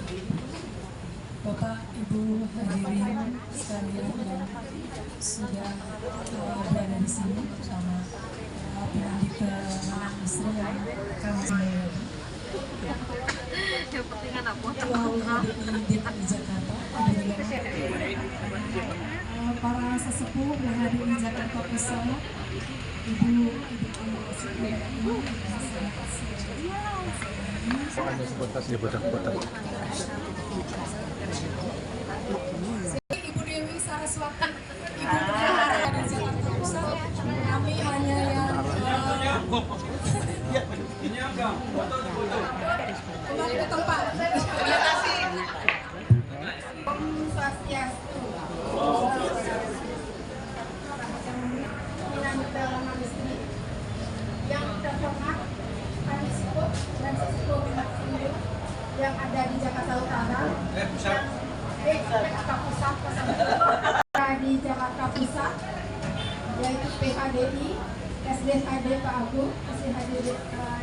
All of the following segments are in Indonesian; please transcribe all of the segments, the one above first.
Bapak, Ibu hadirin sekalian yang sudah berada di sini bersama Pinandika Manang Istri yang kami yang penting anak foto di DKI Jakarta, para sesepuh yang hadir di Jakarta Pusat, Ibu Ibu Dewi Saraswati, Ibu Bendahara di Jakarta Pusat, kami hanya yang kembali ke tempat. Terima kasih. Om Swastiastu. Yang terhormat kami sepuh dan sesepuh umat Hindu yang ada di Jakarta Utara dan Jakarta Pusat di Jakarta Pusat, yaitu PHDI, SDHD Pak Agung, SDHD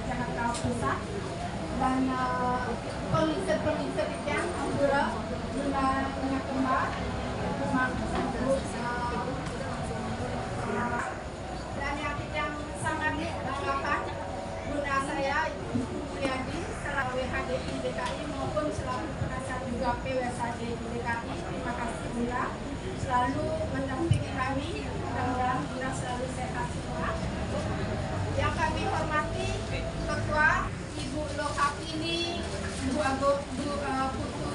Jakarta Pusat, dan penginset yang Anggura Bunda Minyak Kembar, Rumah Sambut, dan yang sangat banggakan Bunda saya Ibu Priyadi selaku WHDI DKI maupun selaku penasihat juga PWSAD di DKI. Terima kasih Bunda selalu mendampingi kami, mudah-mudahan Bunda selalu sehat semua. Yang kami hormati Ketua Ibu Lokapini, Ibu Putu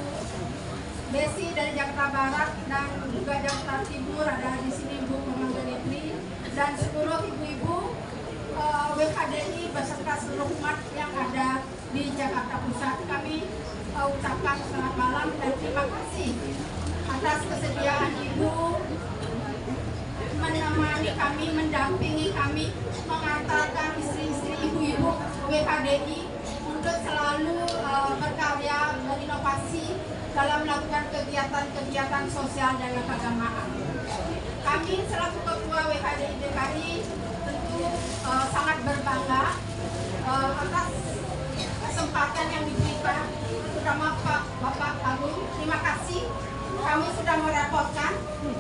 Desi dari Jakarta Barat dan juga Jakarta Timur, ada di sini Bu Mangganitri dan seluruh ibu-ibu WHDI beserta seluruh umat yang ada di Jakarta Pusat. Kami ucapkan selamat malam dan terima kasih atas kesediaan Ibu menemani kami, mendampingi kami, mengantarkan istri-istri ibu-ibu WHDI untuk selalu berkarya, berinovasi dalam melakukan kegiatan-kegiatan sosial dan keagamaan. Kami selaku Ketua WHDI DKI tentu sangat berbangga atas kesempatan yang diberikan, terutama Bapak Agung. Terima kasih. Kami sudah merepotkan,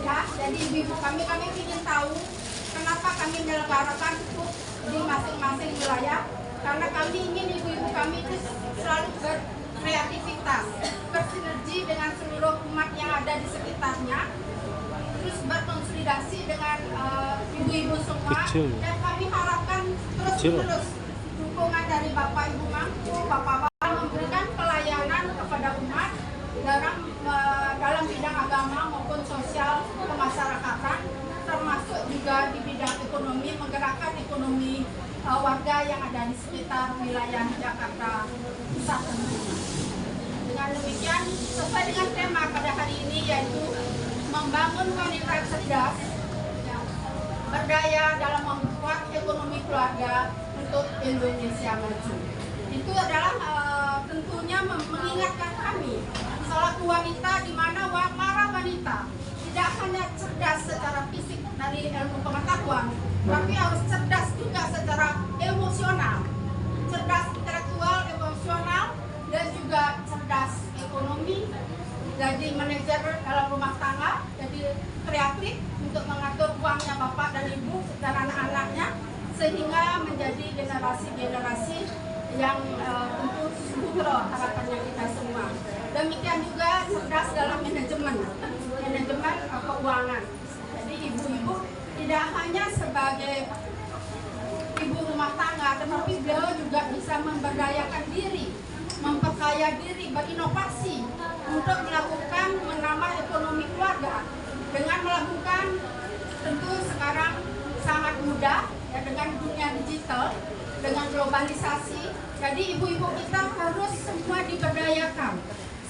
ya. Jadi ibu-ibu kami ingin tahu kenapa kami menyelenggarakan di masing-masing wilayah. Karena kami ingin ibu-ibu kami itu selalu berkreativitas, bersinergi dengan seluruh umat yang ada di sekitarnya, terus berkonsolidasi dengan ibu-ibu semua. Dan kami harapkan terus dukungan dari Bapak Ibu Mangku, Bapak-Bapak memberikan pelayanan kepada umat dalam bidang agama maupun sosial kemasyarakatan, termasuk juga di bidang ekonomi, menggerakkan ekonomi warga yang ada di sekitar wilayah Jakarta Pusat. Dengan demikian, sesuai dengan tema pada hari ini, yaitu membangun wanita cerdas berdaya dalam memperkuat ekonomi keluarga untuk Indonesia maju. Itu adalah tentunya mengingatkan kami selaku wanita, di mana para wanita tidak hanya cerdas secara fisik dari ilmu pengetahuan, tapi harus cerdas juga secara emosional, cerdas intelektual, emosional, dan juga cerdas ekonomi. Jadi manajer dalam rumah tangga, jadi kreatif untuk mengatur uangnya bapak dan ibu dan anak-anaknya, sehingga menjadi generasi-generasi yang tentu putra harapannya kita semua. Demikian juga cerdas dalam manajemen keuangan. Jadi ibu-ibu tidak hanya sebagai ibu rumah tangga, tetapi beliau juga bisa memberdayakan diri, memperkaya diri, berinovasi untuk melakukan menambah ekonomi keluarga dengan melakukan, tentu sekarang sangat mudah ya, dengan dunia digital, dengan globalisasi. Jadi ibu-ibu kita harus semua diberdayakan,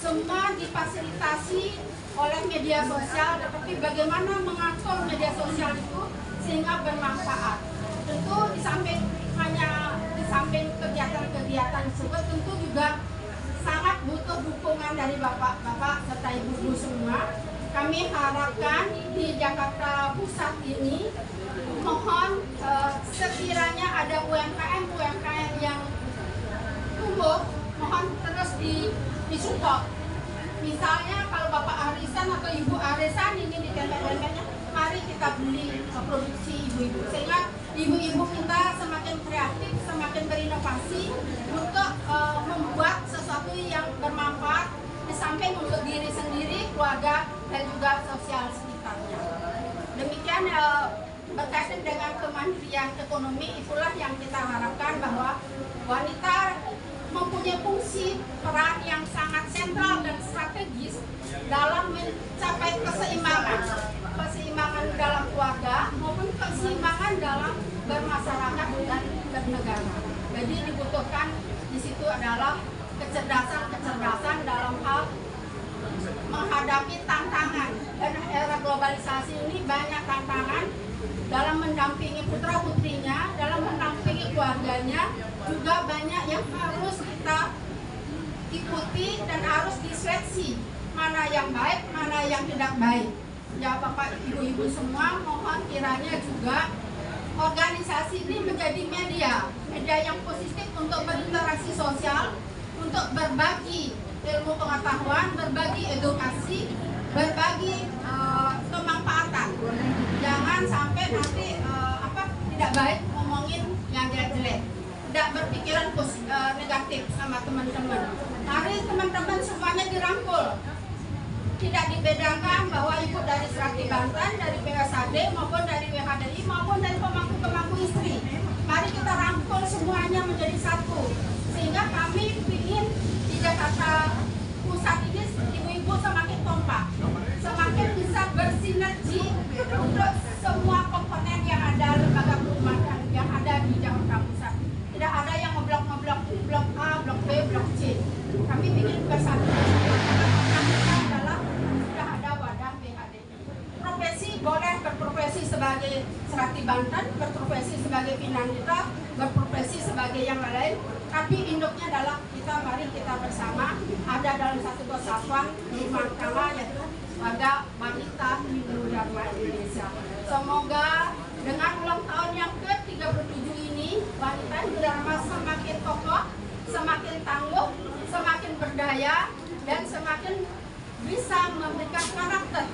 semua difasilitasi oleh media sosial, tetapi bagaimana mengatur media sosial itu sehingga bermanfaat. Tentu di samping kegiatan-kegiatan tersebut, tentu juga sangat butuh dukungan dari bapak-bapak serta ibu-ibu semua. Kami harapkan di Jakarta Pusat ini, mohon sekiranya ada UMKM yang tumbuh, mohon terus disupport Misalnya kalau Bapak Arisan atau Ibu Arisan ini di tempat-tempatnya, mari kita beli produksi ibu-ibu, sehingga ibu-ibu kita semakin kreatif, semakin berinovasi untuk membuat sesuatu yang bermanfaat di samping untuk diri sendiri, keluarga, dan juga sosial sekitarnya. Demikian berkaitan dengan kemandirian ekonomi, itulah yang kita harapkan bahwa wanita mempunyai fungsi peran yang sangat sentral dan strategis dalam mencapai keseimbangan dalam keluarga maupun keseimbangan dalam bermasyarakat dan bernegara. Jadi dibutuhkan di situ adalah kecerdasan dalam hal menghadapi tantangan, dan era globalisasi ini banyak tantangan dalam mendampingi putra putrinya, dalam mendampingi keluarganya, juga banyak yang harus kita ikuti dan harus diseleksi mana yang baik, mana yang tidak baik. Ya Bapak Ibu-ibu semua, mohon kiranya juga organisasi ini menjadi media yang positif untuk berinteraksi sosial, untuk berbagi ilmu pengetahuan, berbagi edukasi, berbagi kemanfaatan. Jangan sampai nanti tidak baik ngomongin yang jelek-jelek, tidak berpikiran negatif sama teman-teman. Mari teman-teman semuanya dirangkul, tidak dibedakan bahwa ibu dari Serakti Banten, dari PSAD maupun dari WHDI maupun dari pemangku-pemangku istri. Mari kita rangkul semuanya menjadi satu, sehingga kami ingin di Jakarta Pusat ini ibu-ibu semakin kompak, semakin bisa bersinergi untuk semua komponen yang ada, lembaga perumahan yang ada di Jakarta Pusat. Tidak ada yang ngeblok blok A, blok B, blok C. Kami ingin bersatu. Adalah sudah ada wadah BHDI. Profesi boleh berprofesi sebagai Serakti Banten, berprofesi sebagai Pinangita, berprofesi sebagai yang lain. Tapi induknya adalah mari kita bersama ada dalam satu kesatuan rumah tangga, yaitu Wadah Wanita Hindu Dharma Indonesia. Semoga dengan ulang tahun yang ke-37 ini, Wanita Hindu Dharma semakin kokoh, semakin tangguh, semakin berdaya, dan semakin bisa memberikan karakter,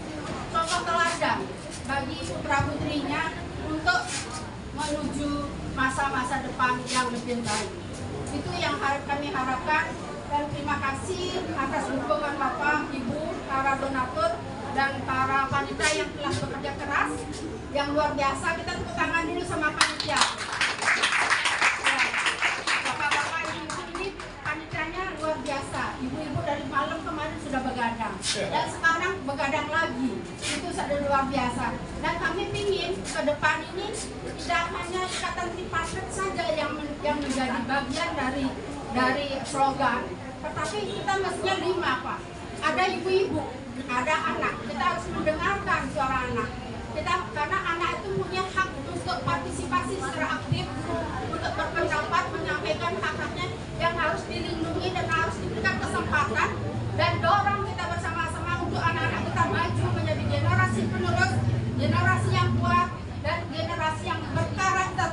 contoh teladan bagi putra-putrinya untuk menuju masa-masa depan yang lebih baik. Itu yang kami harapkan, dan terima kasih atas dukungan Bapak, Ibu, para donatur, dan para panitia yang telah bekerja keras yang luar biasa. Kita tepuk tangan dulu sama panitia. Bapak-bapak, ibu ini panitianya luar biasa. Ibu-ibu dari malam kemarin sudah begadang, dan sekarang begadang lagi. Itu sudah luar biasa. Dan kami ingin ke depan ini tidak hanya ikatan tripartit saja yang menjadi bagian dari slogan, tetapi kita mestinya 5, Pak. Ada ibu-ibu, ada anak. Kita harus mendengarkan suara anak. Karena anak itu punya hak untuk partisipasi secara aktif, untuk berpendapat, menyampaikan hak-haknya yang harus dilindungi dan harus diberikan kesempatan, dan dorong kita bersama-sama untuk anak-anak kita maju menjadi generasi penerus, generasi yang kuat, dan generasi yang berkarakter,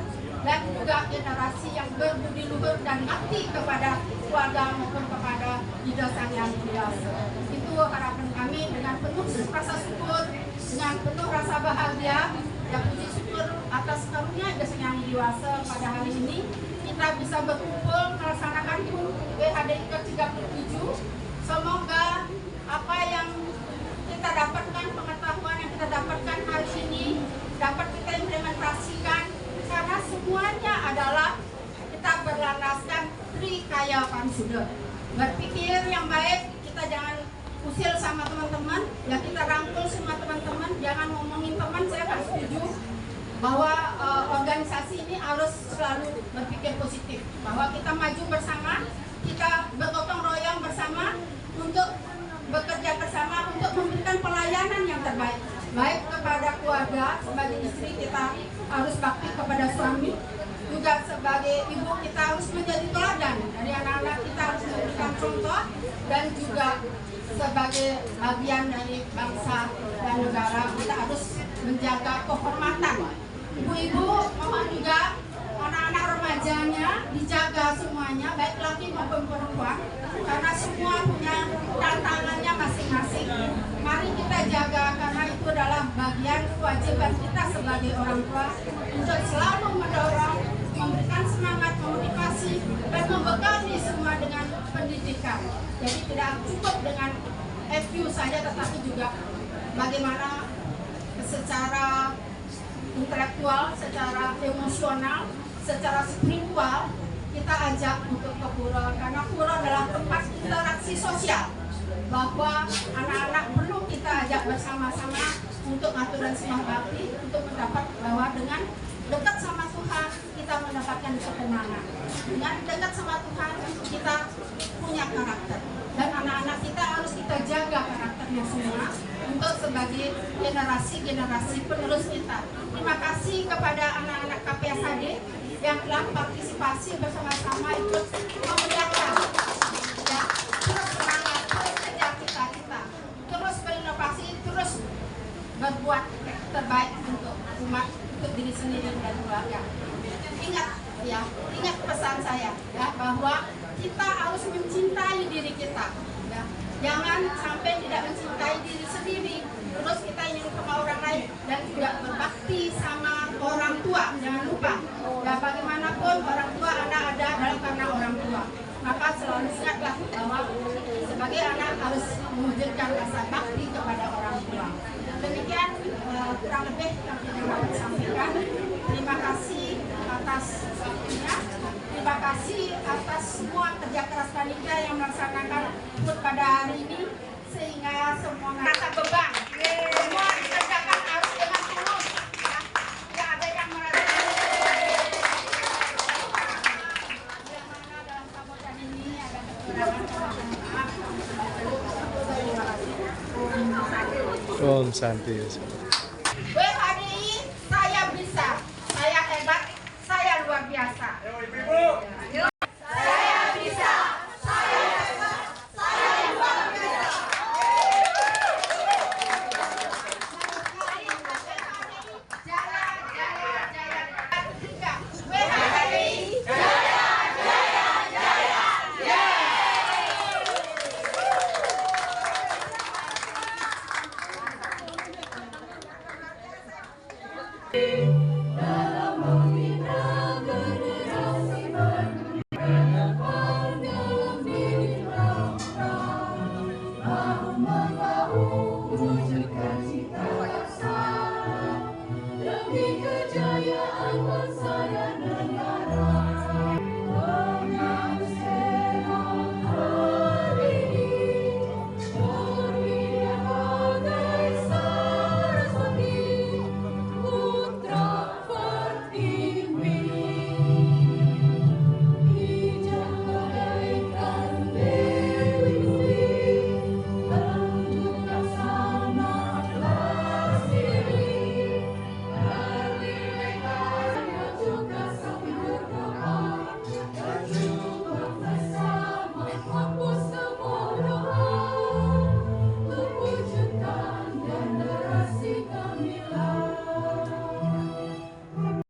dan juga generasi yang berbudi luhur dan bakti kepada keluarga maupun kepada Ida Sang Yang Kuasa. Itu harapan kami dengan penuh rasa syukur, dengan penuh rasa bahagia, dan puji syukur atas karunia Ida Sang Yang Kuasa pada hari ini kita bisa berkumpul melaksanakan WHDI ke-37. Semoga apa yang kita dapatkan, pengetahuan yang kita dapatkan hari ini dapat kita implementasikan, karena semuanya adalah kita berlandaskan Trikaya Pancudha. Berpikir yang baik, kita jangan usil sama teman-teman, ya kita rangkul semua teman-teman, jangan ngomongin teman. Saya harus setuju bahwa organisasi ini harus selalu berpikir positif, bahwa kita maju bersama, kita bergotong royong bersama untuk bekerja bersama untuk memberikan pelayanan yang terbaik, baik kepada keluarga. Sebagai istri kita harus bakti kepada suami, juga sebagai ibu kita harus menjadi teladan dari anak-anak, kita harus memberikan contoh, dan juga sebagai bagian dari bangsa dan negara kita harus menjaga kehormatan. Ibu-ibu mohon juga anak-anak remajanya dijaga semuanya, baik laki maupun perempuan, karena semua punya tantangannya masing-masing. kewajiban kita sebagai orang tua untuk selalu mendorong, memberikan semangat, memotivasi, dan membekali semua dengan pendidikan. Jadi tidak cukup dengan FU saja, tetapi juga bagaimana secara intelektual, secara emosional, secara spiritual kita ajak untuk ke pura, karena pura adalah tempat interaksi sosial, bahwa anak-anak perlu kita ajak bersama-sama untuk aturan sembah bakti, untuk mendapat bahwa dengan dekat sama Tuhan kita mendapatkan ketenangan, dengan dekat sama Tuhan kita punya karakter, dan anak-anak kita harus kita jaga karakternya semua untuk sebagai generasi penerus kita. Terima kasih kepada anak-anak KPSHD yang telah partisipasi bersama-sama ikut memuliakan, ya, terus semangat, terus kejar cita-cita, terus berinovasi, terus berbuat terbaik untuk umat, untuk diri sendiri dan keluarga. Ingat, ya, ingat pesan saya, ya, bahwa kita harus mencintai diri kita, ya. Jangan sampai tidak mencintai diri sendiri, terus kita ingin sama orang lain, dan juga berbakti sama orang tua. Jangan lupa, ya, bagaimanapun orang tua anak ada adalah karena orang tua. Maka selalu ingatlah bahwa sebagai anak harus mewujudkan rasa bakti kepada orang tua. Demikian kurang lebih yang kita dapat sampaikan. Terima kasih atas waktunya. Terima kasih atas semua kerja keras panitia yang melaksanakan HUT pada hari ini, sehingga semua merasa beban. Semua dikerjakan harus dengan tulus. Ya. Tidak ada yang merasa yang mana dalam sambutan ini ada kekurangan. Om Santi. WHDI, saya bisa, saya hebat, saya luar biasa. Saya bisa, saya hebat, saya luar biasa. Jaya, jaya, jaya. Tiga. WHDI, jaya, jaya, jaya, jaya. Dalam membina generasi berpendapat dalam diri bangsa, mau membahu wujudkan cita